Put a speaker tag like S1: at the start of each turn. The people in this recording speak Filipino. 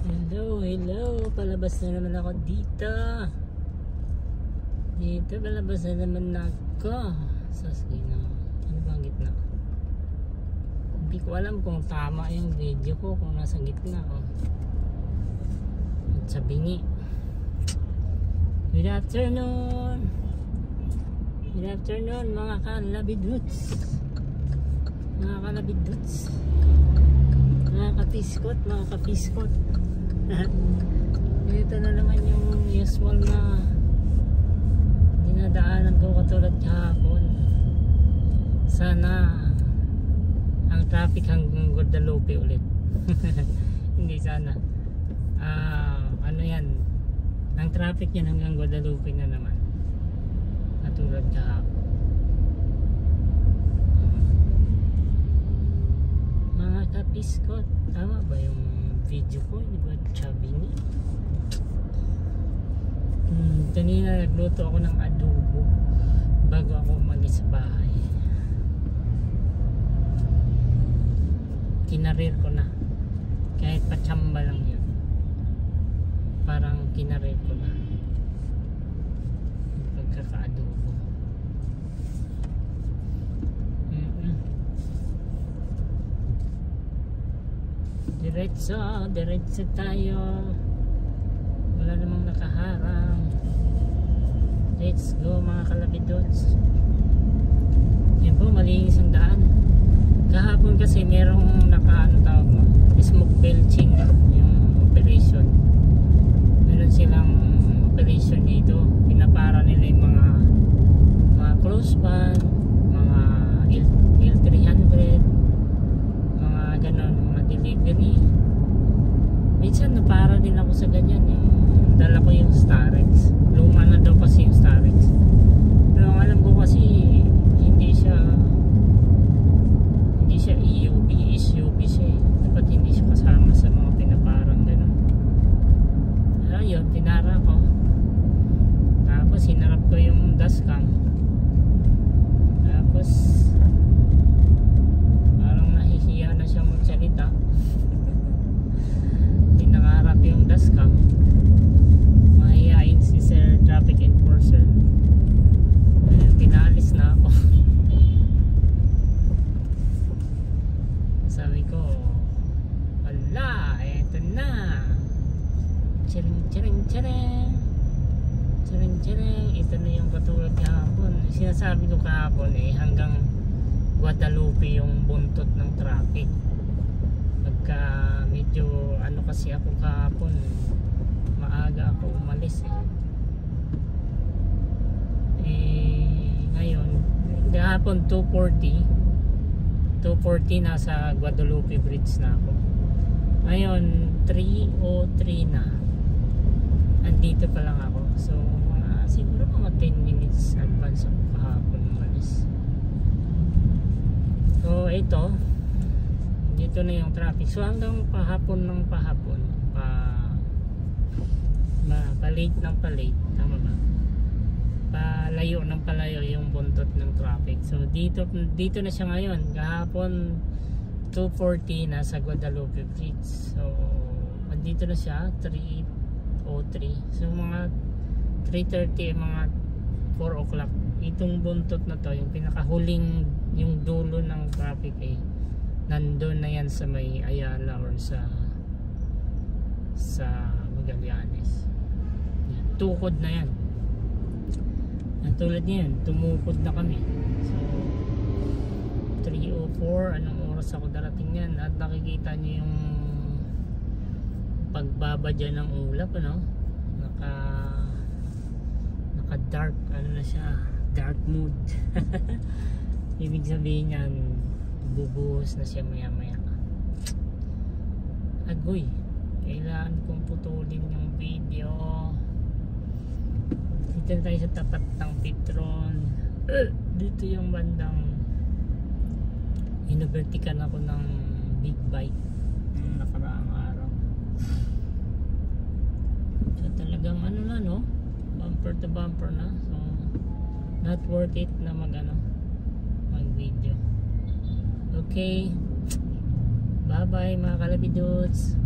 S1: Hello, palabas na naman ako dito. Palabas na naman ako. Sino? Ano ba ang gitna? Hindi ko alam kung tama yung video ko kung nasa gitna. At sa bingi. Good afternoon mga kalabiduts. Mga kapiskot. Ito na naman yung usual na dinadaanan ko katulad kahapon. Sana ang traffic hanggang Guadalupe ulit. Hindi sana. Ano yan, ang traffic yan hanggang Guadalupe na naman katulad kahapon. Mga kapiskot, tama ba yung video ko? Hindi ba chubby ni? Kanina nagluto ako ng adobo bago ako umalis sa bahay. Kinarir ko na kahit patsamba lang yun, parang kinarir ko na pagkaka-adobo. Diretso tayo, wala namang nakaharang. Let's go mga kalabidots. Yan po, malinis ang daan. Kahapon kasi merong tawag mo, smoke belching yung operation. Meron silang operation dito, pinapara nila yung mga close pan, mga L300, mga ganon, mga delivery. Minsan napara din ako sa ganyan, yung dala ko yung Starex. Luma na daw kasi yung Starex, pero ang alam ko kasi hindi siya EUV, SUV siya eh. Dapat hindi siya kasama sa mga pinaparang gano'n. Ayun, tinara ko, tapos hinarap ko yung dashcam, tapos parang nahihiya na siya magsalita. Nakaharap yung dashcam, mahihain si Sir Traffic Enforcer. Pinaalis na ako. Sabi ko, wala, eto na, chiring. Ito na yung katulad kahapon. Sinasabi ko kahapon hanggang Guadalupe yung buntot ng traffic. Pagka medyo kasi ako kahapon, maaga ako umalis ngayon kahapon 2:40 nasa Guadalupe Bridge na ako. Ngayon 3:03 na, andito pa lang ako. So siguro mga 10 minutes advance ako kahapon umalis. So ito, dito na yung traffic. So hanggang pahapon palate ng palate, tama ba? Palayo ng palayo yung buntot ng traffic. So dito na siya ngayon. Kahapon 2:40 nasa Guadalupe Bridge. So dito na siya 3:03. So mga 3:30, mga 4 o'clock. Itong buntot na to, yung pinakahuling, yung dulo ng traffic nandun na yan sa may Ayala or sa Magallanes. Tukod na yan. Tulad niyan, tumukod na kami. So 3:04, anong oras ako darating yan? At nakikita niyo yung pagbaba dyan ng ulap, naka dark, na siya, dark mood. Ibig sabihin yan, bubuhos na siya maya. Agoy, kailangan kong putulin yung video. Dito na tayo sa tapat ng Petron. Dito yung bandang inubertikan ako ng big bike nakaraang araw. So talagang bumper to bumper na. So not worth it na mag video. Okay, bye bye mga kalabidots.